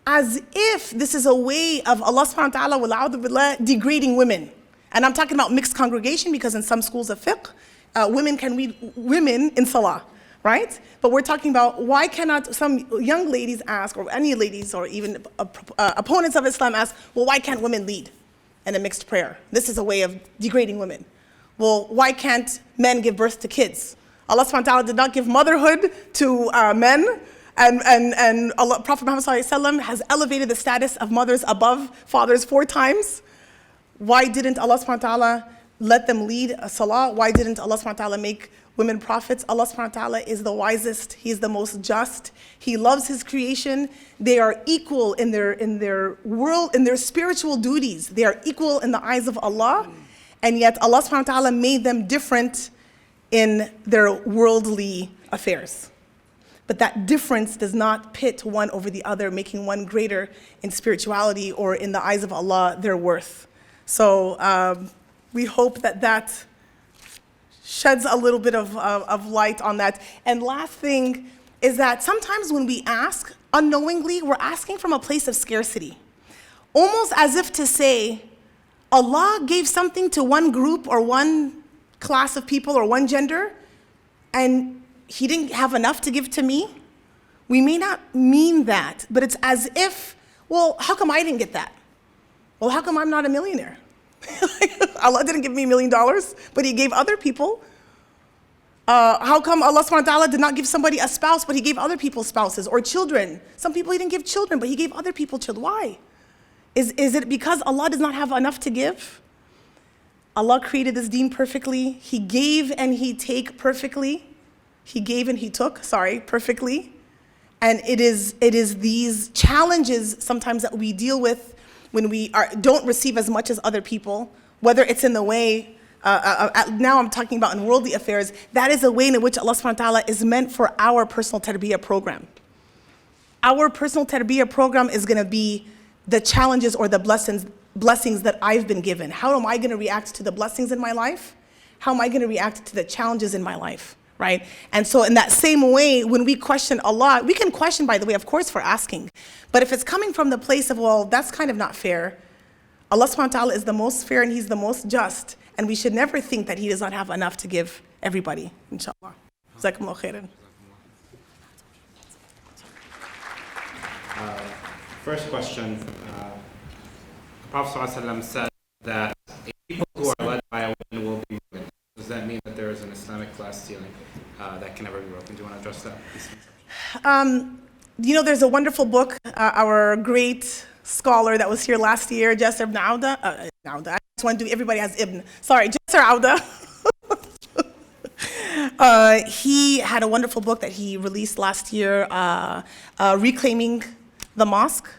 As if this is a way of Allah subhanahu wa ta'ala degrading women. And I'm talking about mixed congregation, because in some schools of fiqh, women can lead women in salah, right? But we're talking about, why cannot some young ladies ask, or any ladies, or even opponents of Islam ask, well, why can't women lead in a mixed prayer? This is a way of degrading women. Well, why can't men give birth to kids? Allah subhanahu wa ta'ala did not give motherhood to men, and Allah, Prophet Muhammad sallallahu alaihi wasallam has elevated the status of mothers above fathers 4 times. Why didn't Allah subhanahu wa ta'ala let them lead a salah? Why didn't Allah subhanahu wa ta'ala make women prophets? Allah subhanahu wa ta'ala is the wisest, He is the most just. He loves His creation. They are equal in their world, in their spiritual duties. They are equal in the eyes of Allah, and yet Allah subhanahu wa ta'ala made them different in their worldly affairs. But that difference does not pit one over the other, making one greater in spirituality or in the eyes of Allah, their worth. So we hope that sheds a little bit of light on that. And last thing is that sometimes when we ask, unknowingly, we're asking from a place of scarcity. Almost as if to say, Allah gave something to one group or one class of people or one gender, and He didn't have enough to give to me. We may not mean that, but it's as if, well, how come I didn't get that? Well, how come I'm not a millionaire? Allah didn't give me $1 million, but He gave other people. How come Allah subhanahu wa ta'ala did not give somebody a spouse, but He gave other people spouses, or children? Some people He didn't give children, but He gave other people children. Why? Is it because Allah does not have enough to give? Allah created this deen perfectly. He gave and He take perfectly. He gave and He took, perfectly. And it is these challenges sometimes that we deal with when we don't receive as much as other people, whether it's in the way, now I'm talking about in worldly affairs, that is a way in which Allah subhanahu wa ta'ala is meant for our personal tarbiyah program. Our personal tarbiyah program is gonna be the challenges or the blessings that I've been given. How am I going to react to the blessings in my life? How am I going to react to the challenges in my life, right? And so in that same way, when we question Allah, we can question, by the way, of course, for asking. But if it's coming from the place of, well, that's kind of not fair, Allah subhanahu wa ta'ala is the most fair and He's the most just, and we should never think that He does not have enough to give everybody, inshallah. Jazakumullah khairan. First question, the Prophet ﷺ said that people who are led by a woman will be ruined. Does that mean that there is an Islamic glass ceiling that can never be broken? Do you want to address that? You know, there's a wonderful book, our great scholar that was here last year, Jasser ibn Auda, 21, everybody has ibn. Sorry, Jasser Auda. He had a wonderful book that he released last year, Reclaiming the Mosque.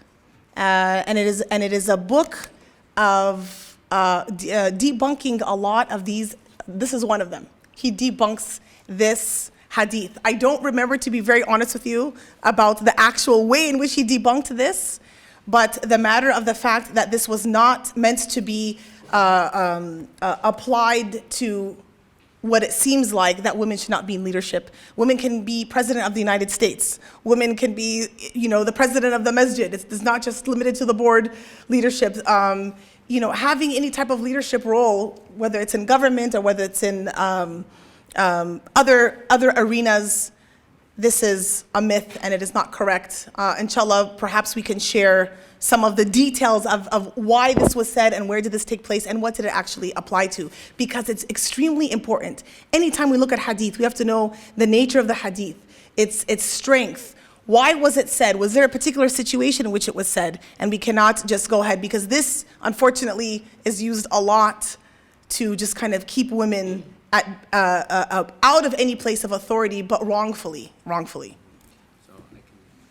And it is a book of debunking a lot of these. This is one of them. He debunks this hadith. I don't remember, to be very honest with you, about the actual way in which he debunked this, but the matter of the fact that this was not meant to be applied to what it seems like, that women should not be in leadership. Women can be president of the United States. Women can be, the president of the masjid. It's not just limited to the board leadership. Having any type of leadership role, whether it's in government or whether it's in other arenas, this is a myth and it is not correct. Inshallah, perhaps we can share some of the details of why this was said and where did this take place and what did it actually apply to, because it's extremely important. Anytime we look at hadith, we have to know the nature of the hadith, its strength. Why was it said? Was there a particular situation in which it was said? And we cannot just go ahead, because this, unfortunately, is used a lot to just kind of keep women out of any place of authority, but wrongfully. So I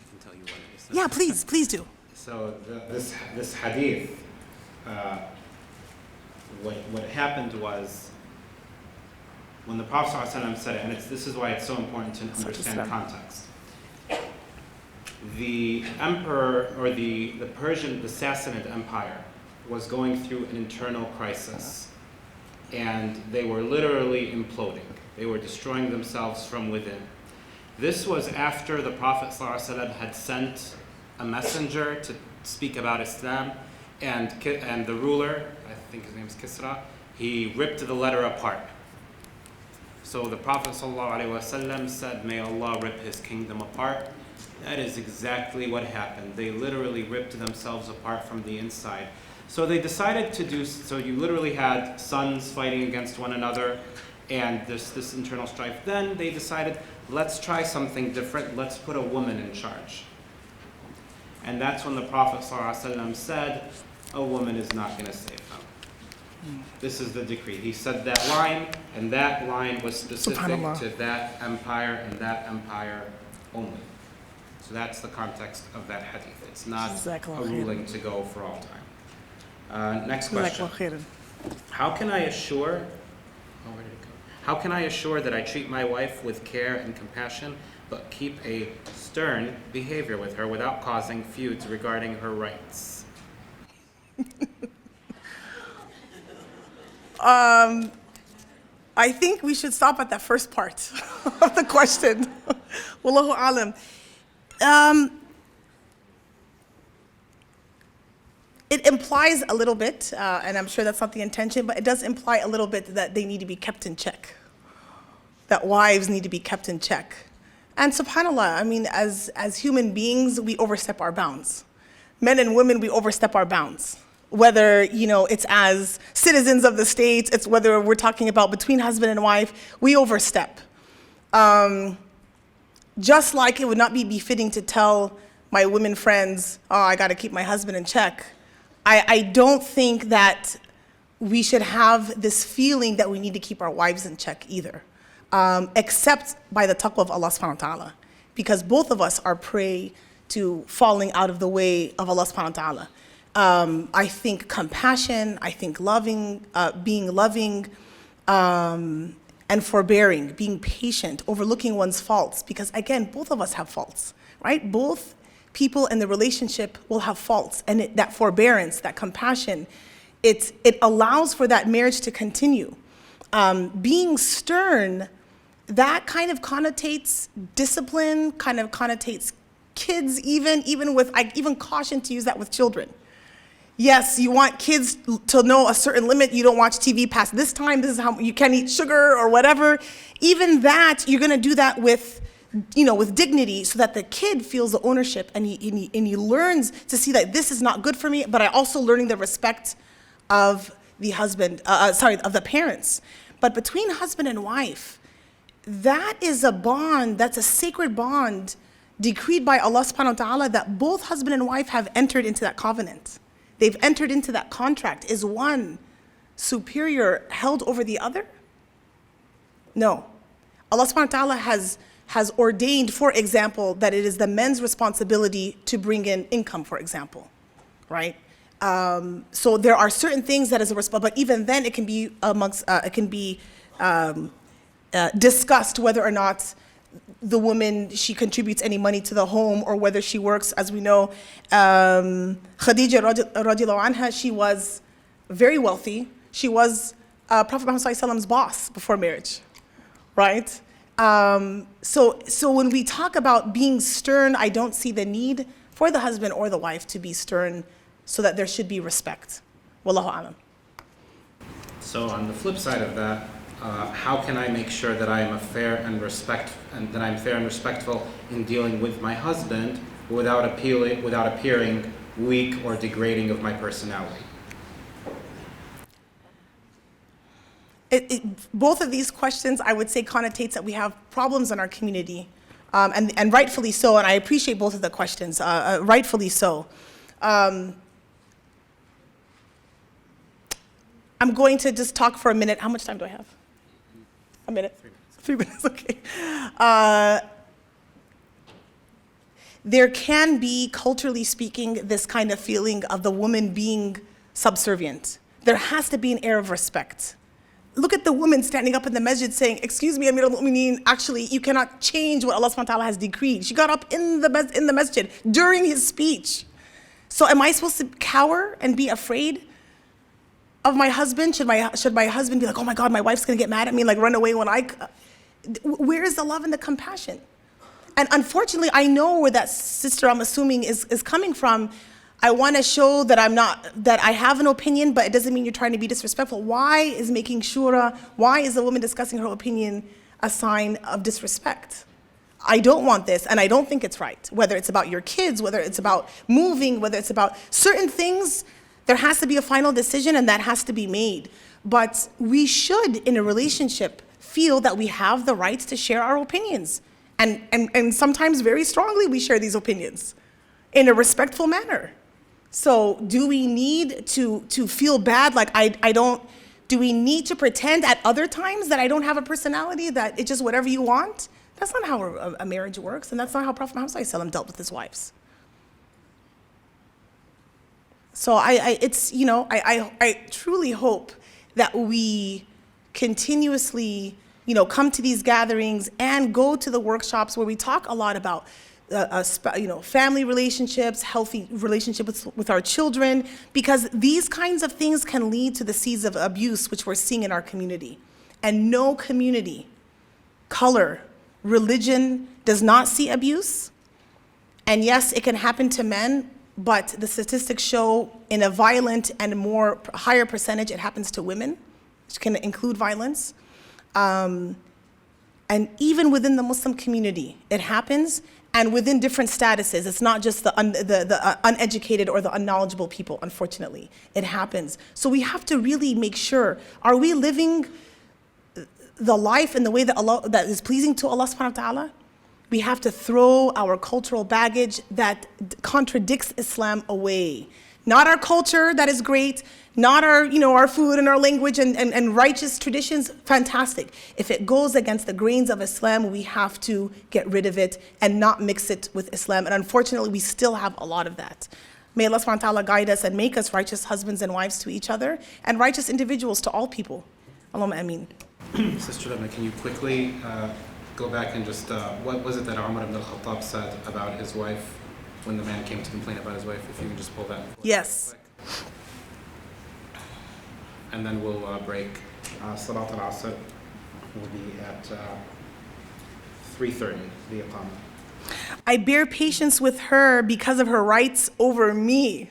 can tell you what it is. Yeah, please do. So this hadith, what happened was, when the Prophet ﷺ said it, and this is why it's so important to understand context. The emperor, or the Persian, the Sassanid Empire, was going through an internal crisis. And they were literally imploding. They were destroying themselves from within. This was after the Prophet ﷺ had sent a messenger to speak about Islam, and the ruler, I think his name is Kisra, he ripped the letter apart. So the Prophet ﷺ said, "May Allah rip his kingdom apart." That is exactly what happened. They literally ripped themselves apart from the inside. So they decided to do, so you literally had sons fighting against one another and this internal strife. Then they decided, let's try something different, let's put a woman in charge. And that's when the Prophet ﷺ said, a woman is not going to save them. This is the decree. He said that line, and that line was specific to that empire and that empire only. So that's the context of that hadith. It's not a ruling to go for all time. Next question. How can I assure that I treat my wife with care and compassion, but keep a stern behavior with her without causing feuds regarding her rights? I think we should stop at that first part of the question. Wallahu alam. It implies a little bit, and I'm sure that's not the intention, but it does imply a little bit that they need to be kept in check, that wives need to be kept in check. And subhanAllah, I mean, as human beings, we overstep our bounds. Men and women, we overstep our bounds. Whether, it's as citizens of the state, it's whether we're talking about between husband and wife, we overstep. Just like it would not be befitting to tell my women friends, oh, I gotta keep my husband in check. I don't think that we should have this feeling that we need to keep our wives in check either, except by the taqwa of Allah subhanahu wa ta'ala, because both of us are prey to falling out of the way of Allah subhanahu wa ta'ala. I think compassion, I think being loving, and forbearing, being patient, overlooking one's faults, because again, both of us have faults, right? Both people in the relationship will have faults, and that forbearance, that compassion, it allows for that marriage to continue. Being stern, that kind of connotates discipline, kind of connotates kids even with, I even caution to use that with children. Yes, you want kids to know a certain limit. You don't watch TV past this time. This is how you can't eat sugar or whatever. Even that, you're gonna do that with dignity, so that the kid feels the ownership and he learns to see that this is not good for me, but I also learning the respect of the husband, of the parents. But between husband and wife, that is a bond, that's a sacred bond decreed by Allah subhanahu wa ta'ala, that both husband and wife have entered into that covenant. They've entered into that contract, is one superior held over the other? No. Allah subhanahu wa ta'ala has ordained, for example, that it is the men's responsibility to bring in income, for example, right? So there are certain things that is a responsibility, but even then it can be discussed whether or not the woman, she contributes any money to the home or whether she works. As we know, Khadija radiallahu anha, she was very wealthy. She was Prophet Muhammad's boss before marriage, right? So when we talk about being stern, I don't see the need for the husband or the wife to be stern, so that there should be respect. Wallahu alam. So on the flip side of that, how can I make sure that I am fair and respectful in dealing with my husband without appearing weak or degrading of my personality? Both of these questions, I would say, connotates that we have problems in our community, and rightfully so. And I appreciate both of the questions, rightfully so. I'm going to just talk for a minute. How much time do I have? A minute? 3 minutes, okay. There can be, culturally speaking, this kind of feeling of the woman being subservient. There has to be an air of respect. Look at the woman standing up in the masjid saying, excuse me, Amir al-Mu'mineen, actually, you cannot change what Allah subhanahu wa ta'ala has decreed. She got up in the masjid during his speech. So am I supposed to cower and be afraid of my husband? Should my husband be like, oh my God, my wife's gonna get mad at me, like run away when where is the love and the compassion? And unfortunately, I know where that sister, I'm assuming, is coming from. I wanna show that that I have an opinion, but it doesn't mean you're trying to be disrespectful. Why is making shura, why is a woman discussing her opinion a sign of disrespect? I don't want this, and I don't think it's right. Whether it's about your kids, whether it's about moving, whether it's about certain things, there has to be a final decision, and that has to be made. But we should, in a relationship, feel that we have the rights to share our opinions. And sometimes very strongly we share these opinions in a respectful manner. So do we need to feel bad, like do we need to pretend at other times that I don't have a personality, that it's just whatever you want? That's not how a marriage works, and that's not how Prophet Muhammad dealt with his wives. So I truly hope that we continuously, come to these gatherings and go to the workshops where we talk a lot about, family relationships, healthy relationships with our children, because these kinds of things can lead to the seeds of abuse, which we're seeing in our community. And no community, color, religion does not see abuse. And yes, it can happen to men, but the statistics show in a violent and higher percentage, it happens to women, which can include violence. And even within the Muslim community, it happens, and within different statuses. It's not just the uneducated or the unknowledgeable people, unfortunately. It happens. So we have to really make sure, are we living the life in the way that is pleasing to Allah subhanahu wa ta'ala? We have to throw our cultural baggage that contradicts Islam away. Not our culture, that is great. Not our food and our language and righteous traditions, fantastic. If it goes against the grains of Islam, we have to get rid of it and not mix it with Islam. And unfortunately, we still have a lot of that. May Allah subhanahu wa ta'ala guide us and make us righteous husbands and wives to each other and righteous individuals to all people. Allahumma ameen. Sister Lobna, can you quickly go back and just, what was it that Umar bin Alkhattab said about his wife when the man came to complain about his wife? If you can just pull that. Yes. And then we'll break. Salat al-Asr will be at 3:30, the Iqamah. I bear patience with her because of her rights over me.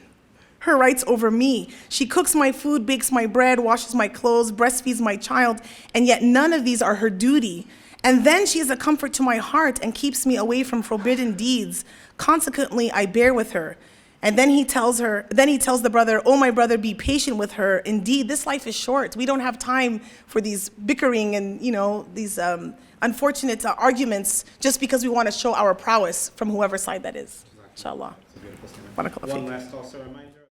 Her rights over me. She cooks my food, bakes my bread, washes my clothes, breastfeeds my child, and yet none of these are her duty. And then she is a comfort to my heart and keeps me away from forbidden deeds. Consequently, I bear with her. And then he tells the brother, oh, my brother, be patient with her. Indeed, this life is short. We don't have time for these bickering and, these unfortunate arguments just because we want to show our prowess from whoever side that is. Inshallah. One last also reminder.